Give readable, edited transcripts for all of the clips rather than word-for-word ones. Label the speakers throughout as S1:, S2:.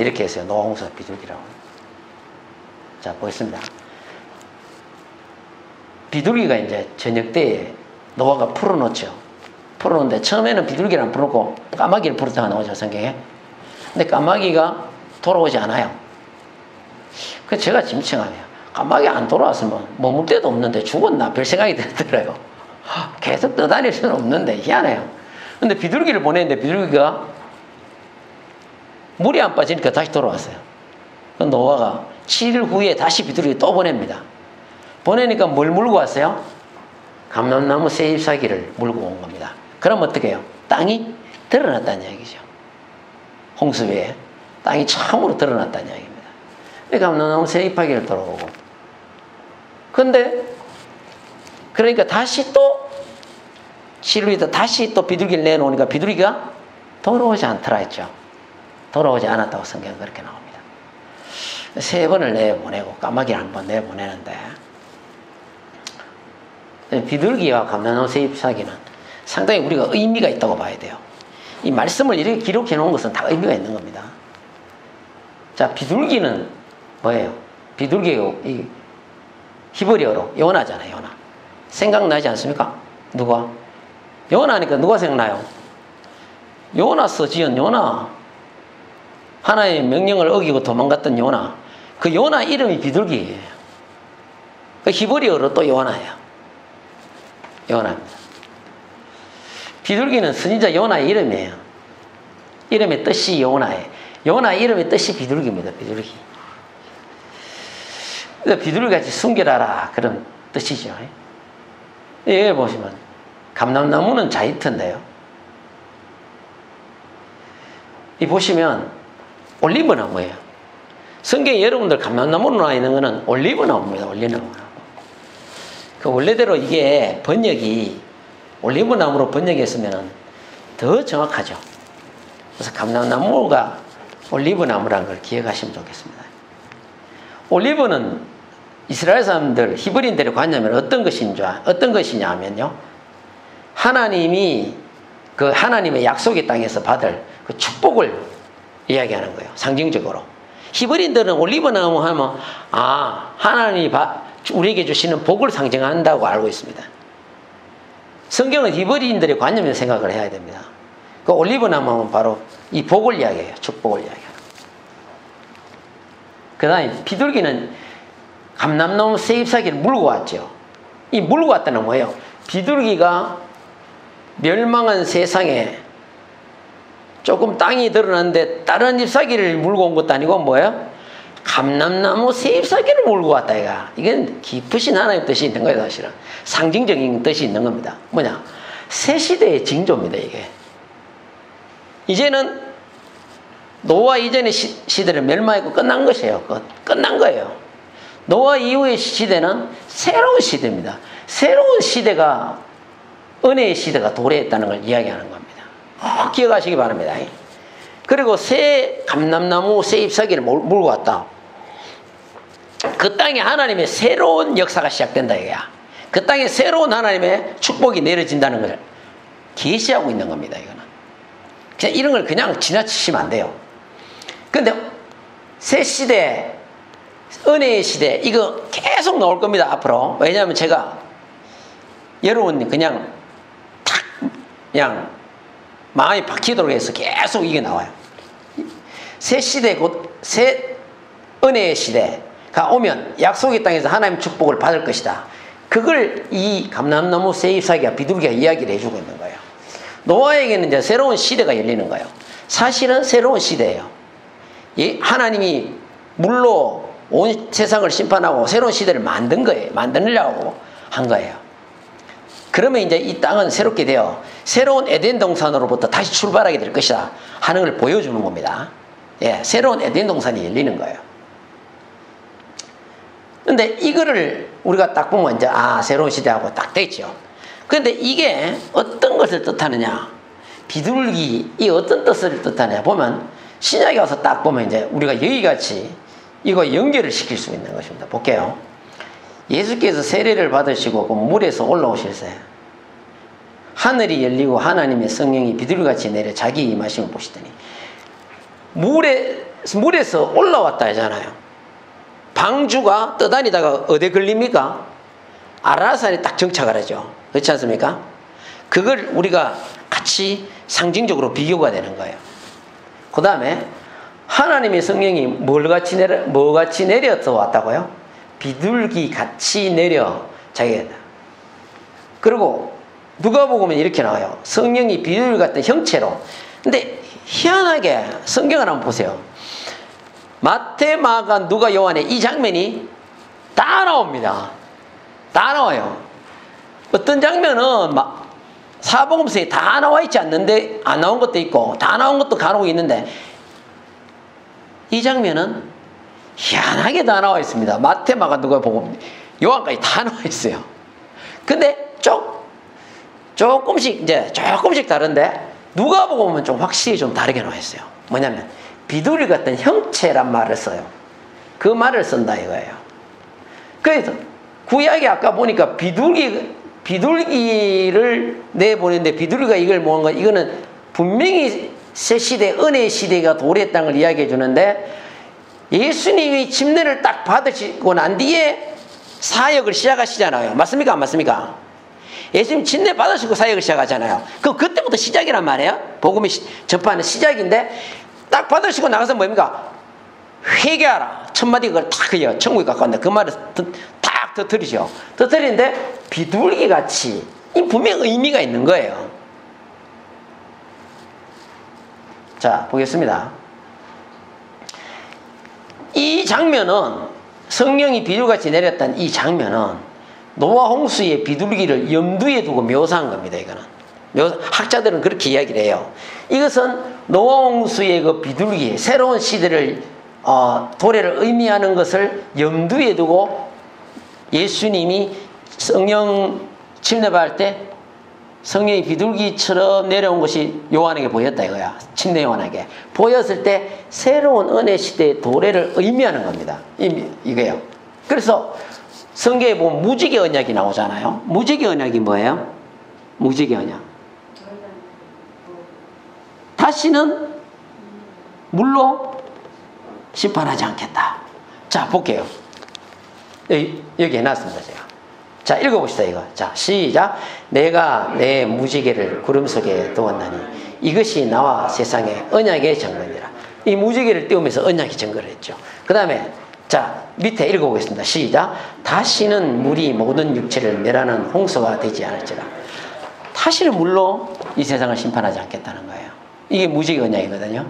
S1: 이렇게 했어요. 노아 홍수 비둘기라고. 자, 보겠습니다. 비둘기가 이제 저녁 때에 노아가 풀어놓죠. 풀어놓는데 처음에는 비둘기를 안 풀어놓고 까마귀를 풀었다가 나오죠, 성경에. 근데 까마귀가 돌아오지 않아요. 그래서 제가 짐청하네요. 까마귀 안 돌아왔으면 머물 데도 없는데 죽었나 별 생각이 들더라고요. 계속 떠다닐 수는 없는데 희한해요. 근데 비둘기를 보냈는데 비둘기가 물이 안 빠지니까 다시 돌아왔어요. 노아가 7일 후에 다시 비둘기 또 보냅니다. 보내니까 뭘 물고 왔어요? 감람나무 새 잎사귀를 물고 온 겁니다. 그럼 어떻게 해요? 땅이 드러났다는 얘기죠. 홍수위에 땅이 처음으로 드러났다는 얘기입니다. 감람나무 새 잎사귀를 들어오고. 근데 그러니까 다시 또 7일 후에 다시 또 비둘기를 내놓으니까 비둘기가 돌아오지 않더라 했죠. 돌아오지 않았다고 성경은 그렇게 나옵니다. 3번을 내보내고 까마귀를 한 번 내보내는데 비둘기와 감람나무 새 잎사귀는 상당히 우리가 의미가 있다고 봐야 돼요. 이 말씀을 이렇게 기록해 놓은 것은 다 의미가 있는 겁니다. 자, 비둘기는 뭐예요? 비둘기가 이 히브리어로 요나잖아요. 요나. 생각나지 않습니까? 누가? 요나니까 누가 생각나요? 요나서 지은 요나. 하나님의 명령을 어기고 도망갔던 요나. 그 요나 이름이 비둘기예요. 그 히브리어로 또 요나예요. 요나입니다. 비둘기는 선지자 요나의 이름이에요. 이름의 뜻이 요나예요. 요나 이름의 뜻이 비둘기입니다. 비둘기. 비둘기같이 순결하라 그런 뜻이죠. 여기 보시면 감람나무는 자이트인데요. 이 보시면 올리브나무예요. 성경에 여러분들 감람나무로 나와 있는 것은 올리브나무입니다. 올리브나무. 그 원래대로 이게 번역이 올리브나무로 번역했으면 더 정확하죠. 그래서 감람나무가 올리브나무라는 걸 기억하시면 좋겠습니다. 올리브는 이스라엘 사람들, 히브리인들의 관념은 어떤 것이냐 하면요. 하나님이 그 하나님의 약속의 땅에서 받을 그 축복을 이야기하는 거예요. 상징적으로. 히브리인들은 올리브나무 하면 하나님이 우리에게 주시는 복을 상징한다고 알고 있습니다. 성경은 히브리인들의 관념에서 생각을 해야 됩니다. 그 올리브나무 하면 바로 이 복을 이야기해요. 축복을 이야기해요. 그 다음에 비둘기는 감람나무 새 잎사귀를 물고 왔죠. 이 물고 왔다는 뭐예요? 비둘기가 멸망한 세상에 조금 땅이 드러났는데 다른 잎사귀를 물고 온 것도 아니고 뭐예요? 감람나무 새 잎사귀를 물고 왔다 이가. 이건 깊으신 하나님의 뜻이 있는 거예요. 사실은 상징적인 뜻이 있는 겁니다. 뭐냐? 새 시대의 징조입니다. 이게 이제는 노아 이전의 시대를 멸망했고 끝난 것이에요. 끝난 거예요. 노아 이후의 시대는 새로운 시대입니다. 새로운 시대가 은혜의 시대가 도래했다는 걸 이야기하는 겁니다. 꼭 기억하시기 바랍니다. 그리고 새 감람나무 새 잎사귀를 물고 왔다. 그 땅에 하나님의 새로운 역사가 시작된다 이거야. 그 땅에 새로운 하나님의 축복이 내려진다는 걸 계시하고 있는 겁니다. 이거는 그냥 이런 걸 그냥 지나치시면 안 돼요. 근데 새 시대, 은혜의 시대 이거 계속 나올 겁니다. 앞으로. 왜냐하면 제가 여러분 그냥 탁 그냥 마음이 박히도록 해서 계속 이게 나와요. 새 시대 곧 새 은혜의 시대가 오면 약속의 땅에서 하나님 축복을 받을 것이다. 그걸 이 감람나무 새 잎사귀와 비둘기가 이야기를 해주고 있는 거예요. 노아에게는 이제 새로운 시대가 열리는 거예요. 사실은 새로운 시대예요. 하나님이 물로 온 세상을 심판하고 새로운 시대를 만든 거예요. 만들려고 한 거예요. 그러면 이제 이 땅은 새롭게 되어 새로운 에덴 동산으로부터 다시 출발하게 될 것이다 하는 걸 보여주는 겁니다. 예, 새로운 에덴 동산이 열리는 거예요. 근데 이거를 우리가 딱 보면 이제 새로운 시대하고 딱 되죠. 그런데 이게 어떤 것을 뜻하느냐? 비둘기 이 어떤 뜻을 뜻하느냐 보면 신약에 와서 딱 보면 이제 우리가 여기같이 이거 연결을 시킬 수 있는 것입니다. 볼게요. 예수께서 세례를 받으시고 그 물에서 올라오실 때 하늘이 열리고 하나님의 성령이 비둘기같이 내려 자기 임하심을 보시더니 물에 물에서 올라왔다 하잖아요. 방주가 떠다니다가 어디에 걸립니까? 아라산에 딱 정착을 하죠. 그렇지 않습니까? 그걸 우리가 같이 상징적으로 비교가 되는 거예요. 그 다음에 하나님의 성령이 뭐같이 내려서 왔다고요? 비둘기 같이 내려 자기가. 그리고 누가복음에 이렇게 나와요. 성령이 비둘기 같은 형체로. 근데 희한하게 성경을 한번 보세요. 마태, 마가, 누가, 요한에 이 장면이 다 나옵니다. 다 나와요. 어떤 장면은 사복음서에 다 나와 있지 않는데 안 나온 것도 있고 다 나온 것도 간혹 있는데 이 장면은 희한하게 다 나와 있습니다. 마태, 마가, 누가, 복음, 요한까지 다 나와 있어요. 근데 조금씩 다른데 누가복음은 좀 확실히 좀 다르게 나와 있어요. 뭐냐면 비둘기 같은 형체란 말을 써요. 그 말을 쓴다 이거예요. 그래서 구약이 아까 보니까 비둘기를 내보냈는데 비둘기가 이걸 뭔가 이거는 분명히 새 시대 은혜의 시대가 도래했다는 걸 이야기해 주는데 예수님이 침례를 딱 받으시고 난 뒤에 사역을 시작하시잖아요. 맞습니까? 안 맞습니까? 예수님 침례 받으시고 사역을 시작하잖아요. 그럼 그때부터 시작이란 말이에요. 복음이 접하는 시작인데 딱 받으시고 나가서 뭡니까? 회개하라. 첫마디 그걸 딱 해요. 천국에 가까운데 그 말을 딱 터뜨리죠. 터뜨리는데 비둘기 같이 이 분명 의미가 있는 거예요. 자, 보겠습니다. 이 장면은 성령이 비둘기같이 내렸던 이 장면은 노아 홍수의 비둘기를 염두에 두고 묘사한 겁니다. 이거는 학자들은 그렇게 이야기를 해요. 이것은 노아 홍수의 그 비둘기 새로운 시대를 도래를 의미하는 것을 염두에 두고 예수님이 성령 침례받을 때 성령이 비둘기처럼 내려온 것이 요한에게 보였다 이거야. 침례 요한에게 보였을 때 새로운 은혜 시대의 도래를 의미하는 겁니다. 이거예요. 그래서 성경에 보면 무지개 언약이 나오잖아요. 무지개 언약이 뭐예요? 무지개 언약. 다시는 물로 심판하지 않겠다. 자, 볼게요. 여기 해놨습니다, 제가. 자, 읽어봅시다, 이거. 자, 시작. 내가 내 무지개를 구름 속에 두었나니 이것이 나와 세상에 언약의 증거니라. 이 무지개를 띄우면서 언약의 증거를 했죠. 그 다음에 자, 밑에 읽어보겠습니다. 시작. 다시는 물이 모든 육체를 멸하는 홍수가 되지 않을지라. 다시는 물로 이 세상을 심판하지 않겠다는 거예요. 이게 무지개 언약이거든요.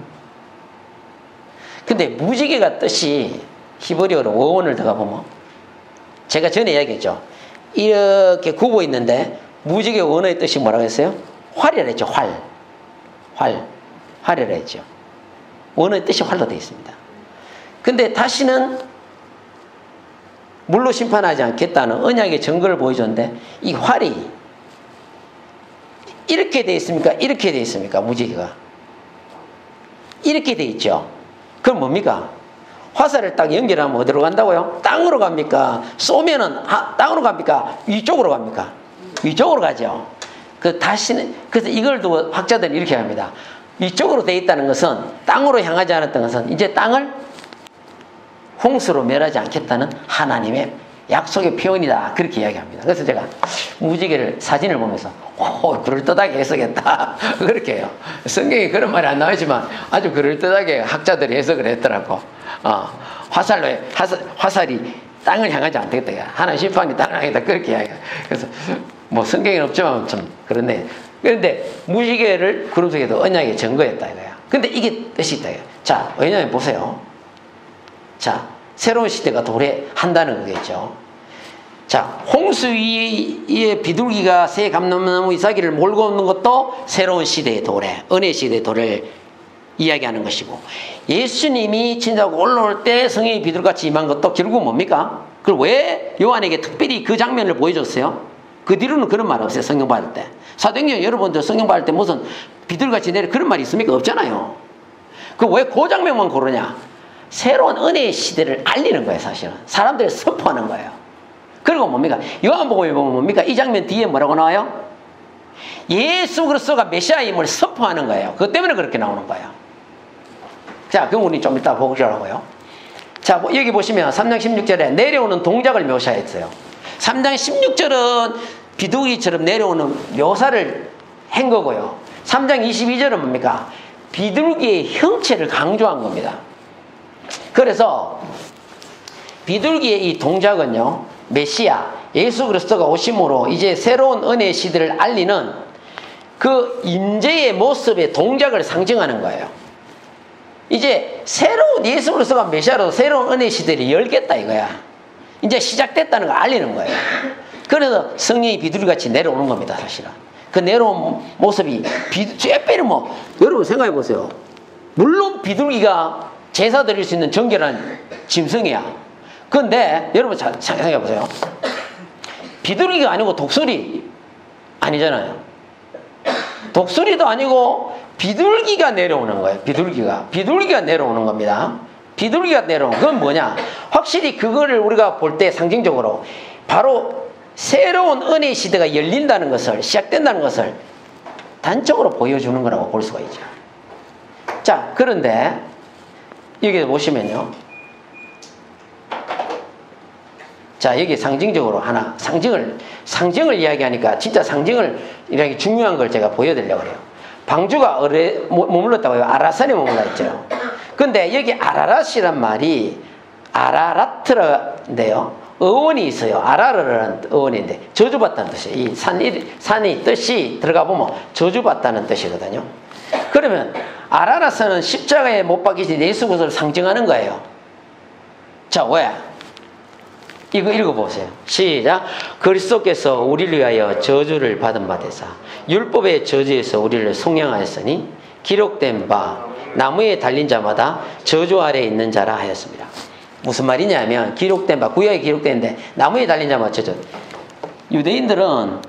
S1: 근데 무지개가 뜻이 히브리어로 원어를 들어가 보면 제가 전에 이야기했죠. 이렇게 굽어 있는데 무지개 원어의 뜻이 뭐라고 했어요? 활이라 했죠. 활이라 했죠. 원어의 뜻이 활로 되어 있습니다. 근데 다시는 물로 심판하지 않겠다는 언약의 증거를 보여줬는데 이 활이 이렇게 되어 있습니까? 이렇게 되어 있습니까? 무지개가 이렇게 되어 있죠. 그럼 뭡니까? 화살을 딱 연결하면 어디로 간다고요? 땅으로 갑니까? 쏘면은 땅으로 갑니까? 위쪽으로 갑니까? 위쪽으로 가죠. 그래서 이걸 두고 학자들은 이렇게 합니다. 위쪽으로 되어 있다는 것은 땅으로 향하지 않았던 것은 이제 땅을 홍수로 멸하지 않겠다는 하나님의 약속의 표현이다. 그렇게 이야기합니다. 그래서 제가 무지개를 사진을 보면서 그럴듯하게 해석했다. 그렇게 해요. 성경에 그런 말이 안 나오지만 아주 그럴듯하게 학자들이 해석을 했더라고. 화살이 땅을 향하지 않겠다. 하나님 심판이 땅을 향하겠다. 그렇게 이야기해요. 그래서 뭐 성경에는 없지만 좀 그렇네. 그런데 무지개를 구름 속에도 언약의 증거였다 이거야. 근데 이게 뜻이 있다 이거야. 자, 왜냐면 보세요. 자, 새로운 시대가 도래한다는 거겠죠. 자, 홍수 위에 비둘기가 새 감람나무 이삭이를 몰고 오는 것도 새로운 시대의 도래, 은혜 시대의 도래를 이야기하는 것이고, 예수님이 진짜로 올라올 때 성령이 비둘기같이 임한 것도 결국 뭡니까? 그걸 왜 요한에게 특별히 그 장면을 보여줬어요? 그 뒤로는 그런 말 없어요. 성령 받을 때. 사도행전 여러분들 성령 받을 때 무슨 비둘기같이 내려 그런 말이 있습니까? 없잖아요. 그 왜 그 장면만 고르냐? 새로운 은혜의 시대를 알리는 거예요. 사실은 사람들이 선포하는 거예요. 그리고 뭡니까? 요한복음에 보면 뭡니까? 이 장면 뒤에 뭐라고 나와요? 예수 그리스도가 메시아임을 선포하는 거예요. 그것 때문에 그렇게 나오는 거예요. 자, 그럼 우리 좀 이따 보자고요. 자, 여기 보시면 3장 16절에 내려오는 동작을 묘사했어요. 3장 16절은 비둘기처럼 내려오는 묘사를 한 거고요. 3장 22절은 뭡니까? 비둘기의 형체를 강조한 겁니다. 그래서 비둘기의 이 동작은요, 메시아, 예수 그리스도가 오심으로 이제 새로운 은혜의 시대를 알리는 그 임재의 모습의 동작을 상징하는 거예요. 이제 새로운 예수 그리스도가 메시아로 새로운 은혜의 시대를 열겠다 이거야. 이제 시작됐다는 걸 알리는 거예요. 그래서 성령이 비둘기같이 내려오는 겁니다, 사실은. 그 내려온 모습이 쬐빼는 뭐 여러분 생각해 보세요. 물론 비둘기가 제사 드릴 수 있는 정결한 짐승이야. 그런데 여러분 잘 생각해 보세요. 비둘기가 아니고 독수리 아니잖아요. 독수리도 아니고 비둘기가 내려오는 거예요. 비둘기가 내려오는 겁니다. 비둘기가 내려오는 그건 뭐냐? 확실히 그거를 우리가 볼 때 상징적으로 바로 새로운 은혜의 시대가 열린다는 것을, 시작된다는 것을 단적으로 보여주는 거라고 볼 수가 있죠. 자, 그런데 여기 보시면요. 자, 여기 상징적으로 하나, 상징을 이야기하니까 진짜 상징을 이렇게 중요한 걸 제가 보여드리려고 그래요. 방주가 머물렀다고 해요. 아라산에 머물러 있죠. 근데 여기 아라랏이란 말이 아라라트인데요. 어원이 있어요. 아라르라는 어원인데 저주받다는 뜻이에요. 이 산이 뜻이 들어가 보면 저주받다는 뜻이거든요. 그러면 아라라스는 십자가에 못 박히신 예수 그리스도를 상징하는 거예요. 자, 왜? 이거 읽어보세요. 시작. 그리스도께서 우리를 위하여 저주를 받은 바 되사 율법의 저주에서 우리를 속량하였으니 기록된 바 나무에 달린 자마다 저주 아래에 있는 자라 하였습니다. 무슨 말이냐면 기록된 바, 구약에 기록된데 나무에 달린 자마다 저주. 유대인들은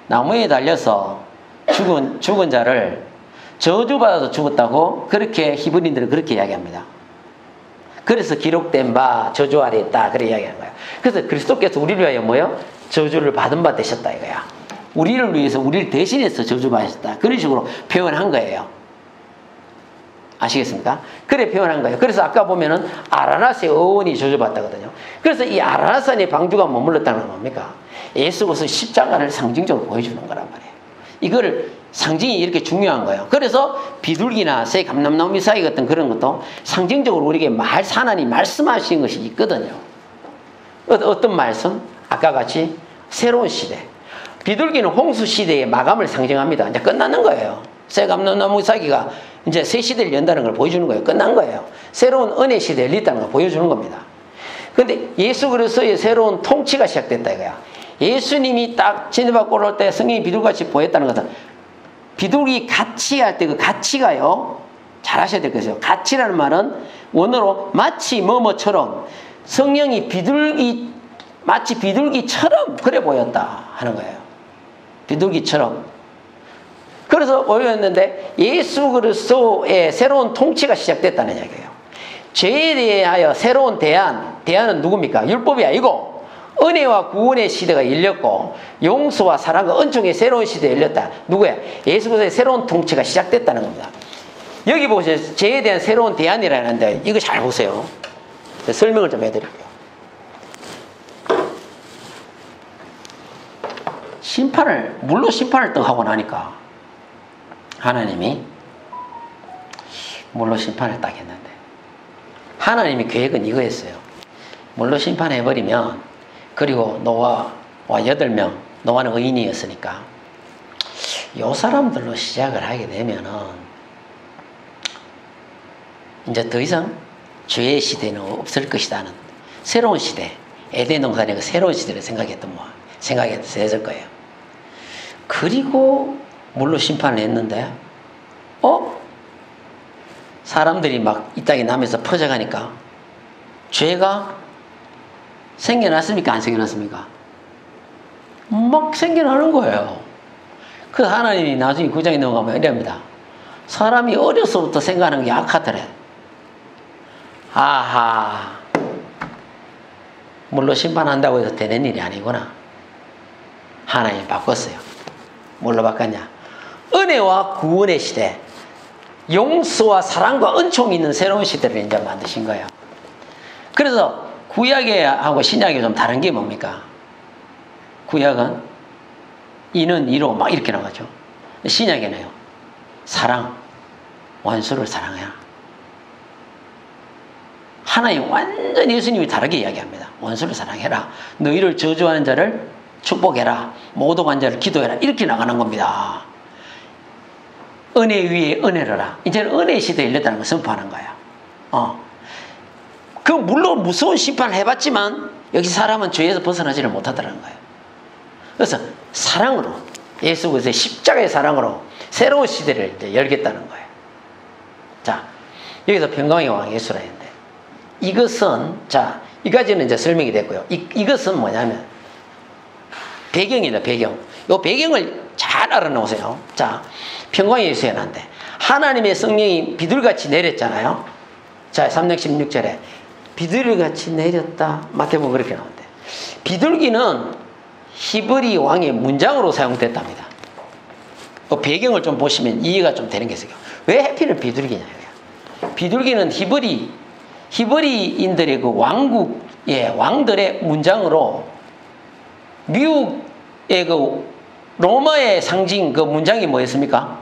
S1: 나무에 달려서 죽은 자를 저주받아서 죽었다고 그렇게 히브리인들은 그렇게 이야기합니다. 그래서 기록된 바 저주 아래에 있다 그렇게 이야기하는 거예요. 그래서 그리스도께서 우리를 위하여 뭐요? 저주를 받은 바 되셨다 이거야. 우리를 위해서 우리를 대신해서 저주받으셨다. 그런 식으로 표현한 거예요. 아시겠습니까? 그래 표현한 거예요. 그래서 아까 보면은 아라낫의 어원이 저주받다거든요. 그래서 이 아라낫산의 방주가 머물렀다는 건 뭡니까? 예수 그리스도 십자가를 상징적으로 보여주는 거란 말이에요. 이거를 상징이 이렇게 중요한 거예요. 그래서 비둘기나 새 감람나무 사이 같은 그런 것도 상징적으로 우리에게 하나님 말씀하신 것이 있거든요. 어떤 말씀? 아까 같이 새로운 시대. 비둘기는 홍수 시대의 마감을 상징합니다. 이제 끝나는 거예요. 새 감람나무 사기가 이제 새 시대를 연다는 걸 보여주는 거예요. 끝난 거예요. 새로운 은혜 시대를 열렸다는 걸 보여주는 겁니다. 그런데 예수 그리스도의 새로운 통치가 시작됐다 이거야. 예수님이 딱 진리받고 올라올 때 성령이 비둘기같이 보였다는 것은 비둘기 같이 할 때 그 가치가요. 잘 하셔야 될 것이요. 가치라는 말은 원어로 마치 뭐뭐처럼 성령이 마치 비둘기처럼 그래 보였다 하는 거예요. 비둘기처럼. 그래서 보였는데 예수 그리스도의 새로운 통치가 시작됐다는 이야기예요. 죄에 대하여 새로운 대안은 누굽니까? 율법이 아니고 은혜와 구원의 시대가 열렸고 용서와 사랑과 은총의 새로운 시대가 열렸다. 누구야? 예수 그리스도의 새로운 통치가 시작됐다는 겁니다. 여기 보세요. 죄에 대한 새로운 대안이라는데 이거 잘 보세요. 설명을 좀 해드릴게요. 물로 심판을 또 하고 나니까 하나님이 물로 심판을 딱 했는데 하나님의 계획은 이거였어요. 물로 심판해버리면 그리고 노아와 8명, 노아는 의인이었으니까 요 사람들로 시작을 하게 되면은 이제 더 이상 죄의 시대는 없을 것이다는 새로운 시대, 에덴 동산의 그 새로운 시대를 생각했을 거예요. 그리고 물로 심판을 했는데 사람들이 막 이 땅에 남에서 퍼져가니까 죄가 생겨났습니까? 안 생겨났습니까? 막 생겨나는 거예요. 그 하나님이 나중에 9장에 넘어가면 이랍니다. 사람이 어려서부터 생각하는 게 악하더래. 아하, 물로 심판한다고 해서 되는 일이 아니구나. 하나님이 바꿨어요. 뭘로 바꿨냐? 은혜와 구원의 시대. 용서와 사랑과 은총이 있는 새로운 시대를 이제 만드신 거예요. 그래서 구약하고 신약이 좀 다른 게 뭡니까? 구약은 이는 이로 막 이렇게 나가죠. 신약에는요, 사랑, 원수를 사랑해라. 하나님 완전히 예수님이 다르게 이야기합니다. 원수를 사랑해라. 너희를 저주하는 자를 축복해라. 모독한 자를 기도해라. 이렇게 나가는 겁니다. 은혜 위에 은혜로라. 이제는 은혜 시대에 열렸다는 걸 선포하는 거예요. 그 물론 무서운 심판을 해봤지만 여기 사람은 죄에서 벗어나지를 못하더라는 거예요. 그래서 사랑으로, 예수 그리스도의 십자가의 사랑으로 새로운 시대를 이제 열겠다는 거예요. 자, 여기서 평강의 왕 예수라 했는데, 이것은, 자, 이까지는 이제 설명이 됐고요. 이것은 뭐냐면 배경이다, 배경. 이 배경을 잘 알아놓으세요. 자, 평강의 예수에 나는데 하나님의 성령이 비둘기같이 내렸잖아요. 자, 3장 16절에 비둘기같이 내렸다. 마태복음 그렇게 나오는데, 비둘기는 히브리 왕의 문장으로 사용됐답니다. 그 배경을 좀 보시면 이해가 좀 되는 게 있어요. 왜 해필은 비둘기냐? 비둘기는 히브리인들의 그 왕들의 문장으로, 미국의 그 로마의 상징 그 문장이 뭐였습니까?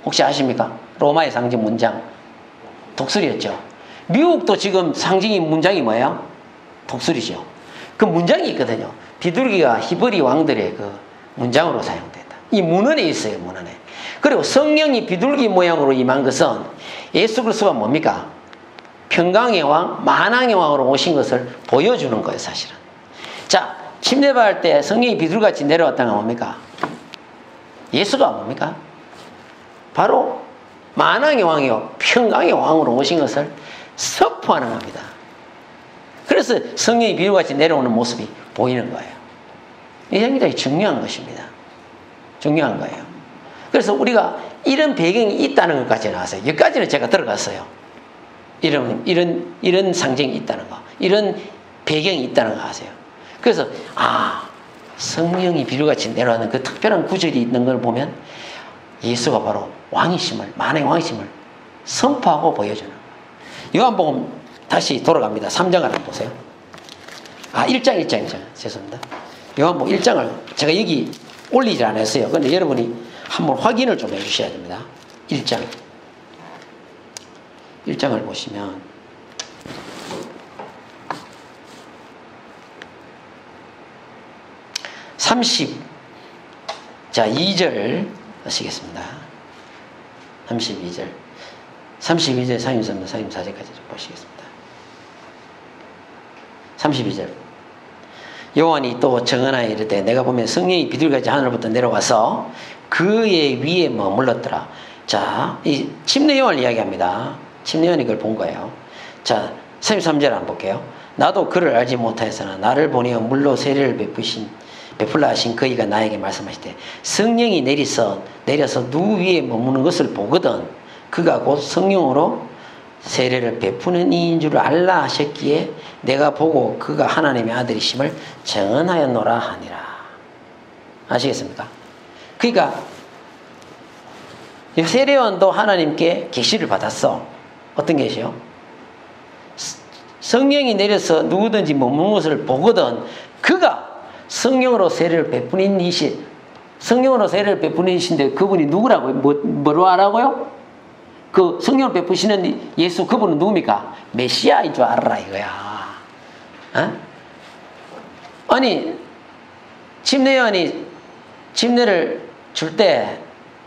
S1: 혹시 아십니까? 로마의 상징 문장 독수리였죠. 미국도 지금 상징이 문장이 뭐예요? 독수리죠. 그 문장이 있거든요. 비둘기가 히브리 왕들의 그 문장으로 사용된다. 이 문헌에 있어요, 문헌에. 그리고 성령이 비둘기 모양으로 임한 것은 예수 그리스도가 뭡니까? 평강의 왕, 만왕의 왕으로 오신 것을 보여주는 거예요, 사실은. 자, 침례받을 때 성령이 비둘기같이 내려왔다는 건 뭡니까? 예수가 뭡니까? 바로 만왕의 왕이요, 평강의 왕으로 오신 것을 선포하는 겁니다. 그래서 성령이 비둘기같이 내려오는 모습이 보이는 거예요. 이 굉장히 중요한 것입니다. 중요한 거예요. 그래서 우리가 이런 배경이 있다는 것까지 나왔어요. 여기까지는 제가 들어갔어요. 이런 상징이 있다는 거, 이런 배경이 있다는 거 아세요? 그래서 성령이 비둘기같이 내려오는 그 특별한 구절이 있는 걸 보면 예수가 바로 왕이심을, 만왕의 왕이심을 선포하고 보여주는 거예요. 요한복음 다시 돌아갑니다. 3장을 한번 보세요. 1장. 죄송합니다. 요한복음 1장을 제가 여기 올리지 않았어요. 그런데 여러분이 한번 확인을 좀 해주셔야 됩니다. 1장을 보시면 자, 2절 하시겠습니다. 32절, 33절, 34절까지 좀 보시겠습니다. 32절. 요한이 또 정언하여 이르되 내가 보면 성령이 비둘기같이 하늘로부터 내려와서 그의 위에 머물렀더라. 자, 이 침례 요한을 이야기합니다. 침례 요한이 그걸 본 거예요. 자, 33절 한번 볼게요. 나도 그를 알지 못하였으나 나를 보내어 물로 세례를 베풀라 하신 그이가 나에게 말씀하시되 성령이 내려서 누구 위에 머무는 것을 보거든 그가 곧 성령으로 세례를 베푸는 이인 줄 알라 하셨기에 내가 보고 그가 하나님의 아들이심을 증언하였노라 하니라. 아시겠습니까? 그러니까 세례요한도 하나님께 계시를 받았어. 어떤 계시요? 성령이 내려서 누구든지 머무는 것을 보거든 그가 성령으로 세례를 베푸는 이신, 성령으로 세례를 베푸는 이신데 그분이 누구라고요? 뭐로 하라고요? 그 성령을 베푸시는 예수, 그분은 누굽니까? 메시아인 줄 알아라 이거야. 아니, 침례 요한이 침례를 줄 때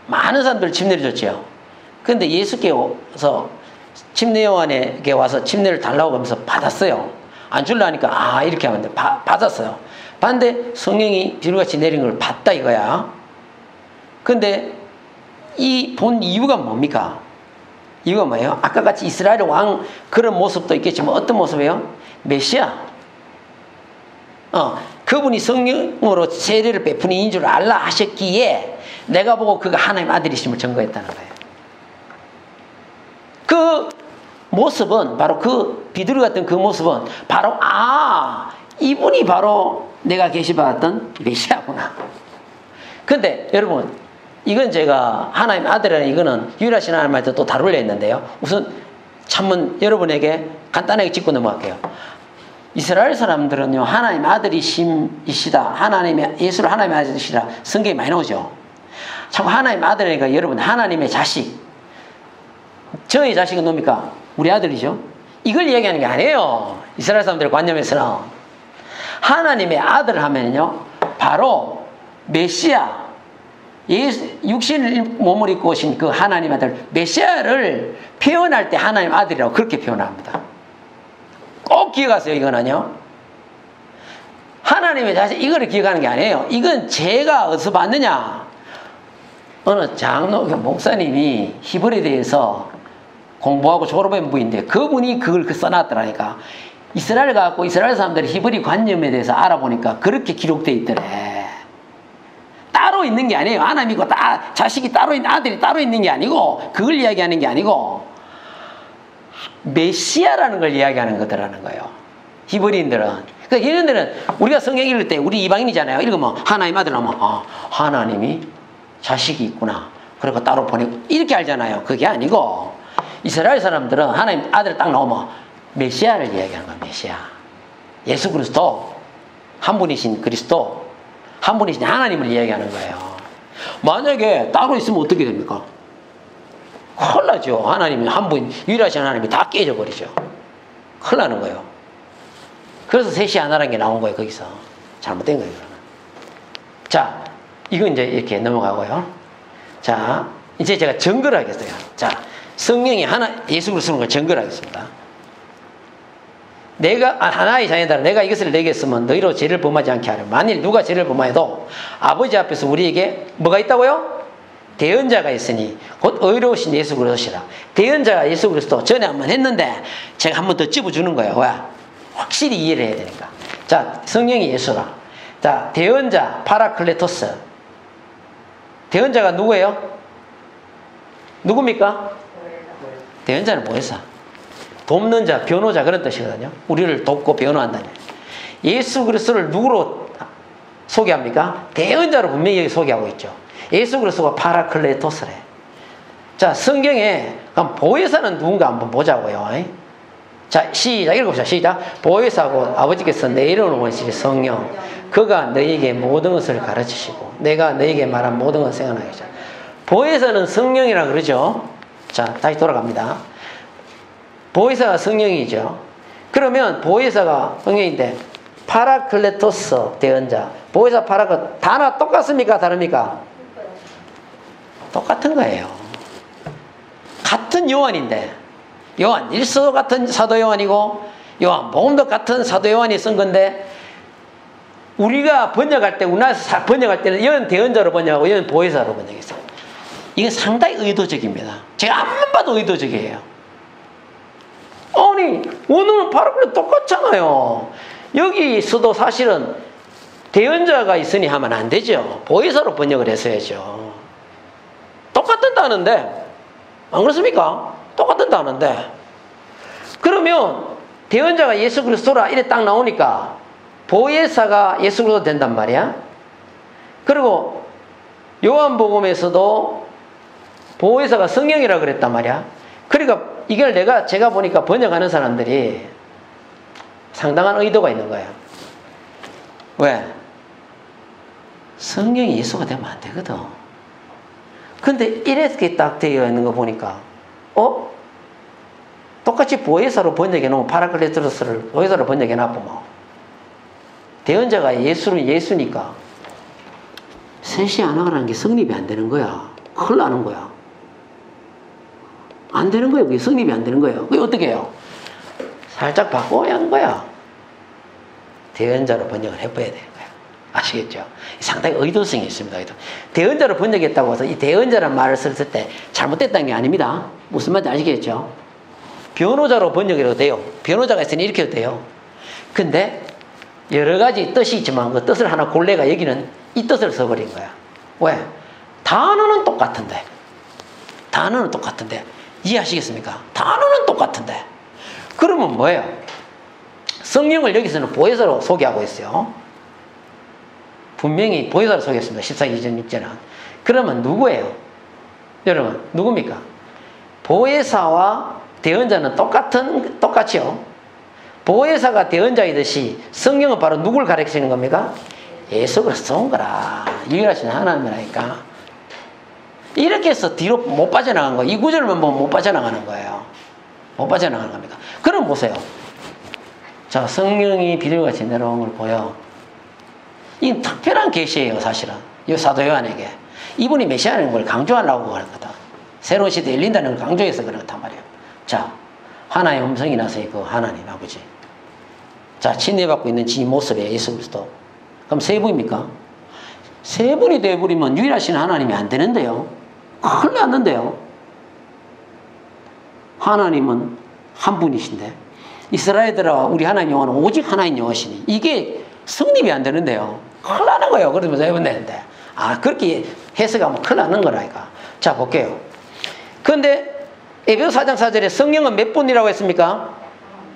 S1: 많은 사람들 침례를 줬죠. 그런데 예수께 와서 침례 요한에게 와서 침례를 달라고 하면서 받았어요. 안 줄라니까 이렇게 하면 돼. 받았어요. 반대 성령이 비둘기같이 내린 걸 봤다 이거야. 근데 이 본 이유가 뭡니까? 이유가 뭐예요? 아까 같이 이스라엘 왕 그런 모습도 있겠지만 어떤 모습이에요? 메시아. 그분이 성령으로 세례를 베푸는 이인 줄 알라 하셨기에 내가 보고 그가 하나님의 아들이심을 증거했다는 거예요. 그 모습은 바로 그 비둘기 같은 그 모습은 바로 이분이 바로 내가 계시받았던 메시아구나. 근데 여러분 이건 제가 하나님의 아들이라는 이거는 유일하신 하나님한테 또 다룰려 했는데요. 우선 한번 여러분에게 간단하게 짚고 넘어갈게요. 이스라엘 사람들은요, 하나님의 아들이시다. 하나님의, 예수를 하나님의 아들이시다. 성경에 많이 나오죠. 참 하나님의 아들이니까 여러분, 하나님의 자식. 저의 자식은 뭡니까? 우리 아들이죠. 이걸 이야기하는 게 아니에요. 이스라엘 사람들의 관념에서는. 하나님의 아들 하면요, 바로 메시아, 육신을 몸을 입고 오신 그 하나님 아들, 메시아를 표현할 때 하나님 아들이라고 그렇게 표현합니다. 꼭 기억하세요, 이거는요. 하나님의 자식, 이거를 기억하는 게 아니에요. 이건 제가 어디서 봤느냐. 어느 장로, 목사님이 히브리에 대해서 공부하고 졸업한 분인데 그분이 그걸 써놨더라니까. 이스라엘 가고 이스라엘 사람들이 히브리 관념에 대해서 알아보니까 그렇게 기록되어 있더래. 따로 있는 게 아니에요. 하나님이고 자식이 따로 있는, 아들이 따로 있는 게 아니고, 그걸 이야기하는 게 아니고 메시아라는 걸 이야기하는 거더라는 거예요. 히브리인들은. 그러니까 얘네들은 우리가 성경 읽을 때, 우리 이방인이잖아요. 읽으면 하나님 아들 하면 하나님이 자식이 있구나, 그리고 따로 보내고 이렇게 알잖아요. 그게 아니고 이스라엘 사람들은 하나님 아들 딱 나오면 메시아를 이야기하는 거예요. 메시아, 예수 그리스도, 한 분이신 그리스도, 한 분이신 하나님을 이야기하는 거예요. 만약에 따로 있으면 어떻게 됩니까? 큰일 나죠. 하나님이 한 분, 유일하신 하나님이 다 깨져버리죠. 큰일 나는 거예요. 그래서 셋이 하나라는 게 나온 거예요. 거기서 잘못된 거예요. 자, 이건 이제 이렇게 넘어가고요. 자, 이제 제가 증거를 하겠어요. 자, 성령이 예수 그리스도는 걸 증거를 하겠습니다. 내가 하나의 자녀다. 내가 이것을 내게 했으면 너희로 죄를 범하지 않게 하려. 만일 누가 죄를 범하여도 아버지 앞에서 우리에게 뭐가 있다고요? 대언자가 있으니 곧 의로우신 예수 그리스도시라. 대언자가 예수 그리스도 전에 한번 했는데 제가 한번 더 찝어주는 거예요. 왜? 확실히 이해를 해야 되니까. 자, 성령이 예수라. 자, 대언자 파라클레토스. 대언자가 누구예요? 누굽니까? 대언자는 뭐였어? 돕는 자, 변호자, 그런 뜻이거든요. 우리를 돕고 변호한다는. 예수 그리스도를 누구로 소개합니까? 대언자로 분명히 여기 소개하고 있죠. 예수 그리스도가 파라클레토스래. 자, 성경에 그럼 보혜사는 누군가 한번 보자고요. 자, 시작 읽어봅시다. 시작. 보혜사고 아버지께서 내 이름으로 보내신 성령, 그가 너희에게 모든 것을 가르치시고 내가 너희에게 말한 모든 것을 생각나게 하시라. 보혜사는 성령이라 그러죠. 자, 다시 돌아갑니다. 보혜사가 성령이죠. 그러면 보혜사가 성령인데 파라클레토스 대언자, 보혜사 파라클 단어 똑같습니까? 다릅니까? 똑같은 거예요. 같은 요한인데, 요한 1서 같은 사도 요한이고 요한 복음도 같은 사도 요한이 쓴 건데, 우리가 번역할 때, 우리나라에서 번역할 때는 얘는 대언자로 번역하고 얘는 보혜사로 번역했어요. 이건 상당히 의도적입니다. 제가 안만 봐도 의도적이에요. 아니, 원어는 파라클레토스 똑같잖아요. 여기서도 사실은 대언자가 있으니 하면 안 되죠. 보혜사로 번역을 했어야죠. 똑같은 단어인데, 안 그렇습니까? 똑같은 단어인데. 그러면 대언자가 예수 그리스도라 이래 딱 나오니까 보혜사가 예수 그리스도 된단 말이야. 그리고 요한복음에서도 보혜사가 성령이라 그랬단 말이야. 그러니까 이걸 제가 보니까 번역하는 사람들이 상당한 의도가 있는 거예요. 왜? 성령이 예수가 되면 안 되거든. 근데 이렇게 딱 되어 있는 거 보니까 똑같이 보혜사로 번역해 놓으면 파라클레토스를 보혜사로 번역해 놔보면 대언자가 예수니까 셋이 하나라는 게 성립이 안 되는 거야. 큰일 나는 거야. 안 되는 거예요. 그게 성립이 안 되는 거예요. 그게 어떻게 해요? 살짝 바꿔야 하는 거야. 대언자로 번역을 해봐야 되는 거야. 아시겠죠? 상당히 의도성이 있습니다. 대언자로 번역했다고 해서 이 대언자라는 말을 썼을 때 잘못됐다는 게 아닙니다. 무슨 말인지 아시겠죠? 변호자로 번역해도 돼요. 변호자가 있으니 이렇게 해도 돼요. 근데 여러 가지 뜻이 있지만 그 뜻을 하나 골래가 여기는 이 뜻을 써버린 거야. 왜? 단어는 똑같은데 이해하시겠습니까? 단어는 똑같은데 그러면 뭐예요? 성령을 여기서는 보혜사로 소개하고 있어요. 분명히 보혜사로 소개했습니다. 14기 6절은. 그러면 누구예요? 여러분, 누굽니까? 보혜사와 대언자는 똑같죠? 보혜사가 대언자이듯이 성령은 바로 누굴 가르치는 겁니까? 예수 그리스도 온 거라. 유일하신 하나님이라니까. 이렇게 해서 뒤로 못 빠져나간 거예요. 이 구절만 보면 못 빠져나가는 거예요. 못 빠져나가는 겁니다. 그럼 보세요. 자, 성령이 비둘기같이 내려온 걸 보여. 이건 특별한 계시예요, 사실은. 이 사도 요한에게. 이분이 메시아라는 걸 강조하려고 그랬거든. 새로운 시대에 열린다는 걸 강조해서 그렇단 말이에요. 자, 하나의 음성이 나서 그 하나님 아버지. 자, 침례받고 있는 지 모습에 예수 그리스도. 그럼 세 분입니까? 세 분이 되어버리면 유일하신 하나님이 안 되는데요. 큰일 났는데요. 하나님은 한 분이신데 이스라엘들아 우리 하나님 여호와는 오직 하나인 여호와시니 이게 성립이 안 되는데요. 큰일 나는 거예요. 그러면서 해본 되는데 그렇게 해석하면 큰일 나는 거라니까. 자, 볼게요. 그런데 에베소 4장 4절에 성령은 몇 분이라고 했습니까?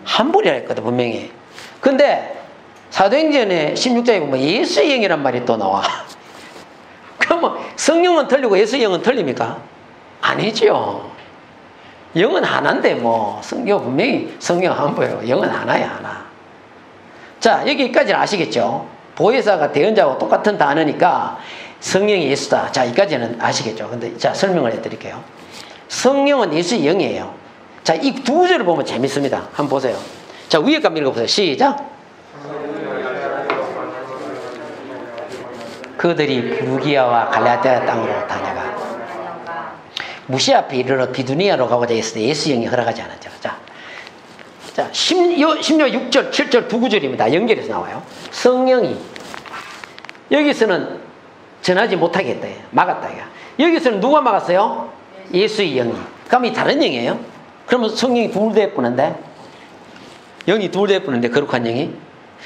S1: 한 분이라 했거든, 분명히. 근데 사도행전에 16장에 보면 예수의 영이란 말이 또 나와. 그러면 성령은 틀리고 예수의 영은 틀립니까? 아니죠. 영은 하나인데 분명히 성령 한 분이에요. 영은 하나야, 하나. 자, 여기까지는 아시겠죠? 보혜사가 대언자하고 똑같은 단어니까 성령이 예수다. 자, 여기까지는 아시겠죠? 근데 자, 설명을 해드릴게요. 성령은 예수의 영이에요. 자, 이 두 구절을 보면 재밌습니다. 한번 보세요. 자, 위에 값 읽어보세요. 시작. 그들이 부르기아와 갈라디아 땅으로 다녀가 무시 앞에 이르러 비두니아로 가고자 했을 때 예수 영이 허락하지 않았죠. 자, 16, 6절, 7절 두 구절입니다. 연결해서 나와요. 성령이 여기서는 전하지 못하게 했다. 막았다. 여기서는 누가 막았어요? 예수의 영이. 그럼 이 다른 영이에요? 그러면 성령이 둘 되어보는데 영이 둘 되어보는데 거룩한 영이?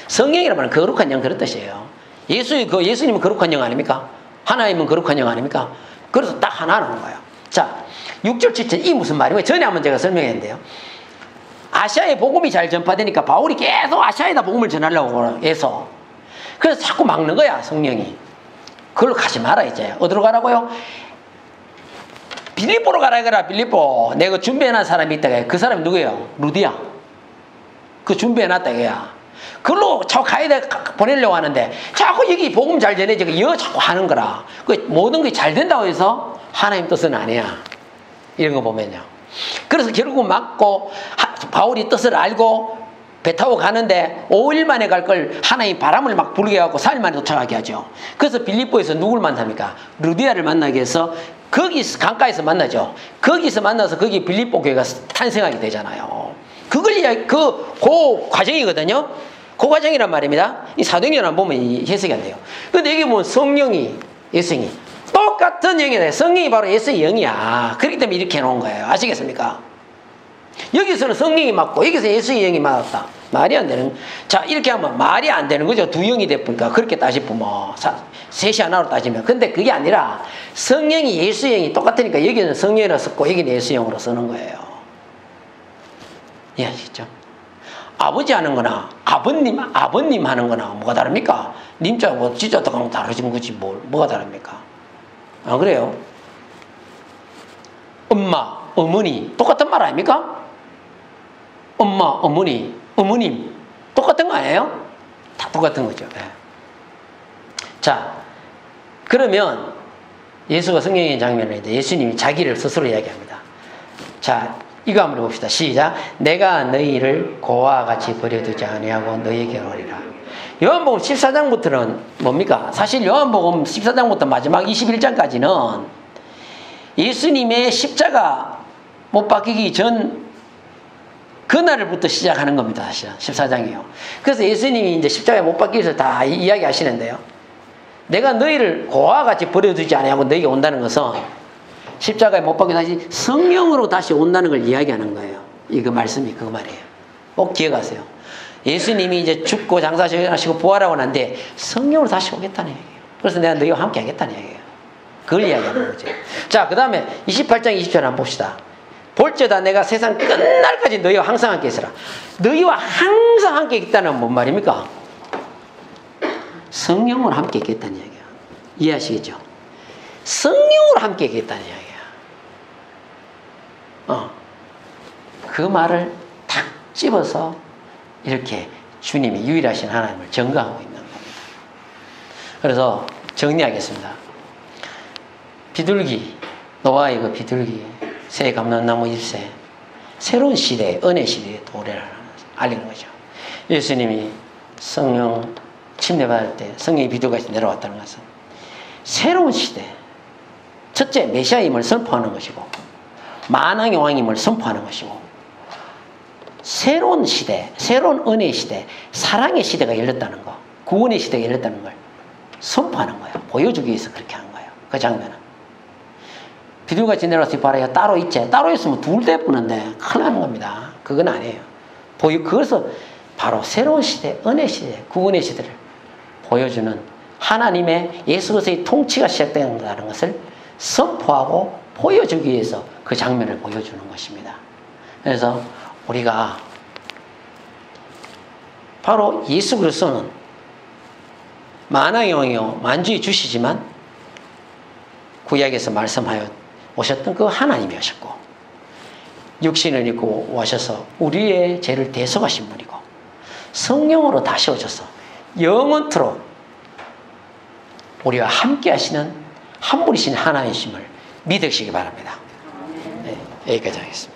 S1: 성령이란 말은 거룩한 영 그런 뜻이에요. 예수님은 거룩한 영 아닙니까? 하나님은 거룩한 영 아닙니까? 그래서 딱 하나라는 거예요. 자, 6절, 7절 이 무슨 말이에요? 전에 한번 제가 설명했는데요. 아시아에 복음이 잘 전파되니까 바울이 계속 아시아에다 복음을 전하려고 해서 그래서 자꾸 막는 거야, 성령이. 그걸로 가지 마라, 이제. 어디로 가라고요? 빌립보로 가라, 그라, 빌립보. 내가 준비해놓은 사람이 있다가 그 사람이 누구예요? 루디아. 그 준비해놨다, 이거야. 그걸로 자꾸 가야 돼, 보내려고 하는데 자꾸 여기 복음 잘 전해지고 이거 자꾸 하는 거라. 그 모든 게 잘 된다고 해서 하나님 뜻은 아니야. 이런 거 보면요. 그래서 결국 막고 바울이 뜻을 알고 배 타고 가는데 5일 만에 갈 걸 하나님 바람을 막 불게 해갖고 4일 만에 도착하게 하죠. 그래서 빌립보에서 누굴 만납니까? 루디아를 만나게 해서 거기 강가에서 만나죠. 거기서 만나서 거기 빌립보 교회가 탄생하게 되잖아요. 그 과정이거든요. 그 과정이란 말입니다. 이 사도행전 보면 해석이 안 돼요. 근데 여기 보면 성령이, 예수님이 똑같은 영이다. 성령이 바로 예수의 영이야. 그렇기 때문에 이렇게 해놓은 거예요. 아시겠습니까? 여기서는 성령이 맞고 여기서 예수의 영이 맞았다. 말이 안 되는. 자, 이렇게 하면 말이 안 되는 거죠. 두 영이 됐으니까 그렇게 따지면 셋이 하나로 따지면. 근데 그게 아니라 성령이 예수의 영이 똑같으니까 여기는 성령이라 썼고 여기는 예수의 영으로 쓰는 거예요. 이해하시죠? 아버지 하는 거나 아버님 하는 거나 뭐가 다릅니까? 님자 뭐 지자 어떻게 다르진 거지 뭐가 다릅니까? 안 그래요? 엄마, 어머니 똑같은 말 아닙니까? 엄마, 어머니, 어머님 똑같은 거 아니에요? 다 똑같은 거죠. 네. 자, 그러면 예수가 성령의 장면인데 예수님이 자기를 스스로 이야기합니다. 자, 이거 한번 해봅시다. 시작. 내가 너희를 고와 같이 버려두지 아니하고 너희에게 오리라. 요한복음 14장부터는 뭡니까? 사실 요한복음 14장부터 마지막 21장까지는 예수님의 십자가 못 박히기 전 그날부터 시작하는 겁니다. 사실은 14장이요. 그래서 예수님이 이제 십자가에 못 박히면서 다 이야기하시는데요. 내가 너희를 고와 같이 버려두지 아니하고 너희에게 온다는 것은 십자가에 못 박혀 다시 성령으로 다시 온다는 걸 이야기하는 거예요. 이거 말씀이 그거 말이에요. 꼭 기억하세요. 예수님이 이제 죽고 장사하시고 부활하고 난데 성령으로 다시 오겠다는 얘기예요. 그래서 내가 너희와 함께 하겠다는 얘기예요. 그걸 이야기하는 거죠. 자, 그 다음에 28장 20절 한번 봅시다. 볼지어다 내가 세상 끝날까지 너희와 항상 함께 있으라. 너희와 항상 함께 있다는 건 뭔 말입니까? 성령으로 함께 있겠다는 얘기예요. 이해하시겠죠? 성령으로 함께 하겠다는 이야기야. 그 말을 탁 집어서 이렇게 주님이 유일하신 하나님을 증거하고 있는 겁니다. 그래서 정리하겠습니다. 비둘기, 노아의 그 비둘기, 새 감람나무 잎새, 새로운 시대, 은혜 시대의 도래를 알리는 거죠. 예수님이 성령 침례받을 때 성령이 비둘기같이 내려왔다는 것은 새로운 시대, 첫째 메시아임을 선포하는 것이고 만왕의 왕임을 선포하는 것이고 새로운 시대, 새로운 은혜의 시대, 사랑의 시대가 열렸다는 거, 구원의 시대가 열렸다는 걸 선포하는 거예요. 보여주기 위해서 그렇게 한 거예요. 그 장면은. 비둘기같이 내려와서 봐라야 따로 있지. 따로 있으면 둘 대부는데 큰일 나는 겁니다. 그건 아니에요. 그것을 바로 새로운 시대, 은혜 시대, 구원의 시대를 보여주는 하나님의 예수 그리스도의 통치가 시작된다는 것을 선포하고 보여주기 위해서 그 장면을 보여주는 것입니다. 그래서 우리가 바로 예수 그리스도는 만왕의 왕이요 만주의 주시지만 구약에서 말씀하여 오셨던 그 하나님이셨고 육신을 입고 오셔서 우리의 죄를 대속하신 분이고 성령으로 다시 오셔서 영원토록 우리와 함께 하시는 한 분이신 하나님이심을 믿으시기 바랍니다. 네, 여기까지 하겠습니다.